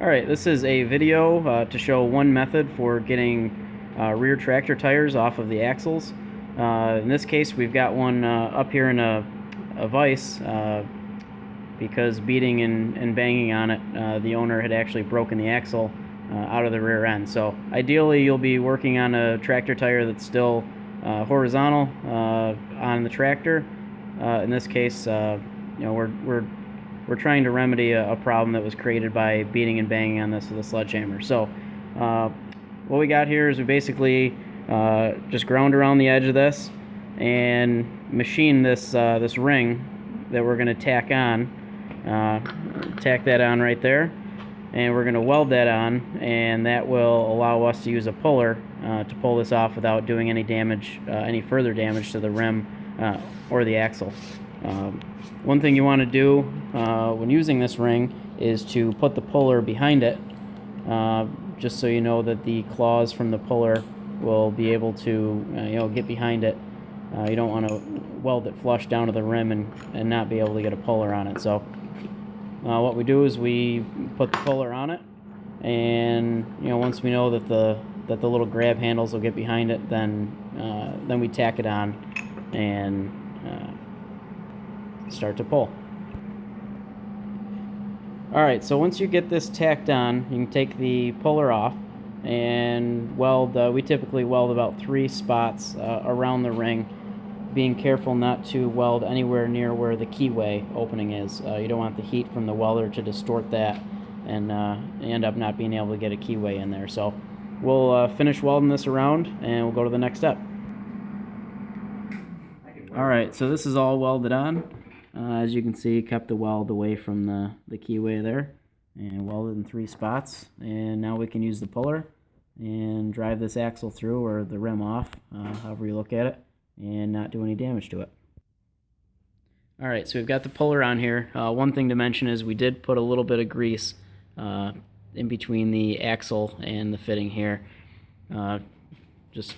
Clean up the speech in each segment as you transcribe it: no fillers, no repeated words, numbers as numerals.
Alright, this is a video to show one method for getting rear tractor tires off of the axles. In this case, we've got one up here in a vise because beating and banging on it, the owner had actually broken the axle out of the rear end. So ideally, you'll be working on a tractor tire that's still horizontal on the tractor. In this case, we're trying to remedy a problem that was created by beating and banging on this with a sledgehammer. So what we got here is we basically just ground around the edge of this and machine this ring that we're going to tack on. Tack that on right there, and we're going to weld that on, and that will allow us to use a puller to pull this off without doing any damage, any further damage to the rim or the axle. One thing you want to do when using this ring is to put the puller behind it, just so you know that the claws from the puller will be able to get behind it. You don't want to weld it flush down to the rim and not be able to get a puller on it. So what we do is we put the puller on it, and once we know that the little grab handles will get behind it, then we tack it on and start to pull. Alright, so once you get this tacked on, you can take the puller off and weld. We typically weld about 3 spots around the ring, being careful not to weld anywhere near where the keyway opening is. You don't want the heat from the welder to distort that and end up not being able to get a keyway in there. So we'll finish welding this around and we'll go to the next step. Alright, so this is all welded on. As you can see, kept the weld away from the keyway there and welded in 3 spots. And now we can use the puller and drive this axle through, or the rim off, however you look at it, and not do any damage to it. Alright, so we've got the puller on here. One thing to mention is we did put a little bit of grease in between the axle and the fitting here. Just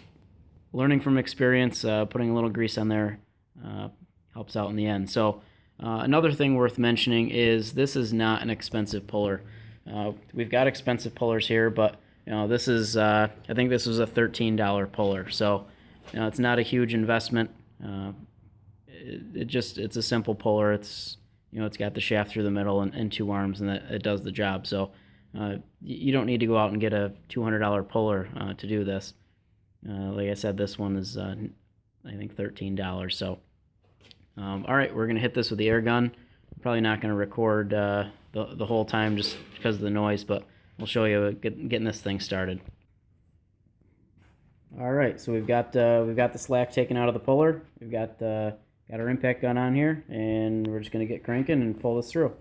learning from experience, putting a little grease on there helps out in the end. So another thing worth mentioning is this is not an expensive puller. We've got expensive pullers here, but this is I think this was a $13 puller. So it's not a huge investment. It's a simple puller. It's it's got the shaft through the middle and 2 arms, and it does the job. So you don't need to go out and get a $200 puller to do this. Like I said, this one is I think $13. So all right, we're gonna hit this with the air gun. I'm probably not gonna record the whole time just because of the noise, but we'll show you getting this thing started. All right, so we've got the slack taken out of the puller. We've got our impact gun on here, and we're just gonna get cranking and pull this through.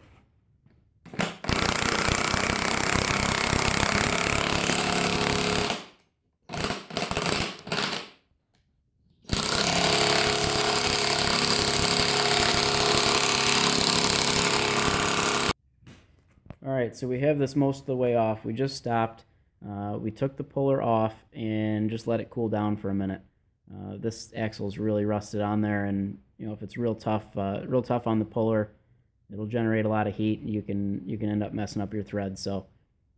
Alright, so we have this most of the way off. We just stopped. We took the puller off and just let it cool down for a minute. This axle is really rusted on there, and if it's real tough on the puller, it'll generate a lot of heat. You can end up messing up your thread. So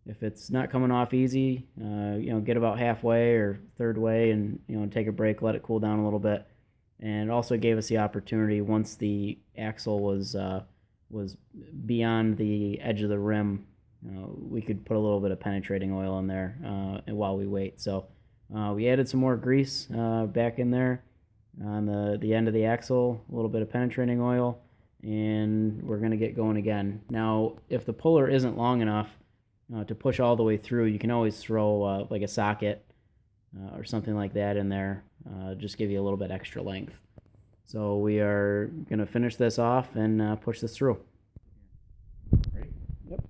if it's not coming off easy, get about halfway or third way and take a break, let it cool down a little bit. And it also gave us the opportunity, once the axle was beyond the edge of the rim, we could put a little bit of penetrating oil in there while we wait. So we added some more grease back in there on the end of the axle, a little bit of penetrating oil, and we're going to get going again. Now, if the puller isn't long enough to push all the way through, you can always throw like a socket or something like that in there, just give you a little bit extra length. So we are going to finish this off and push this through. Ready? Yep.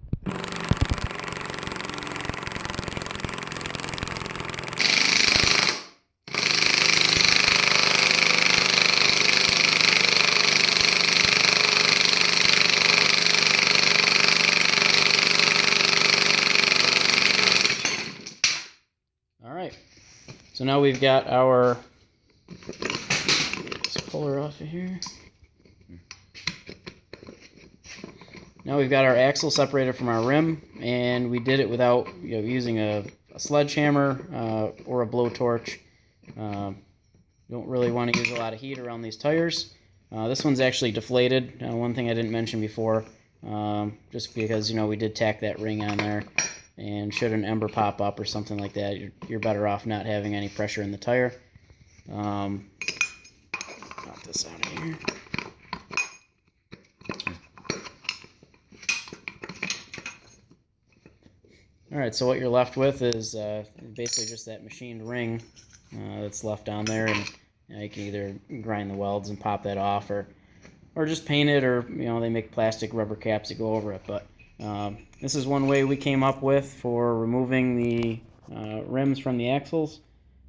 All right. So now we've got our puller off of here. Now we've got our axle separated from our rim, and we did it without using a sledgehammer or a blowtorch. Don't really want to use a lot of heat around these tires. This one's actually deflated. One thing I didn't mention before, just because we did tack that ring on there, and should an ember pop up or something like that, you're better off not having any pressure in the tire. Pop this out of here. Alright, so what you're left with is basically just that machined ring that's left on there, and you can either grind the welds and pop that off, or just paint it, or they make plastic rubber caps that go over it. But this is one way we came up with for removing the rims from the axles.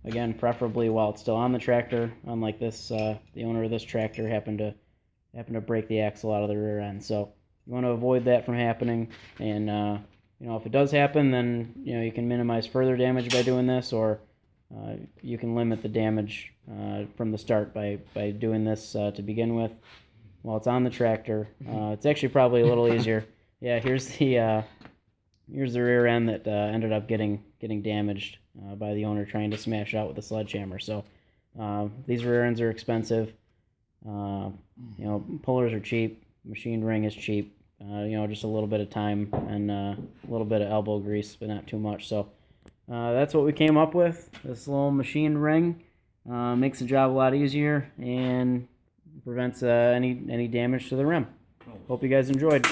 Again, preferably while it's still on the tractor. Unlike this, the owner of this tractor happened to break the axle out of the rear end, so you want to avoid that from happening. And if it does happen, then you can minimize further damage by doing this, or you can limit the damage from the start by doing this to begin with while it's on the tractor. It's actually probably a little easier. Yeah, here's the rear end that ended up getting damaged by the owner trying to smash it out with a sledgehammer. So these rear ends are expensive. Pullers are cheap. Machined ring is cheap. Just a little bit of time and a little bit of elbow grease, but not too much. So that's what we came up with. This little machined ring makes the job a lot easier and prevents any damage to the rim. Hope you guys enjoyed.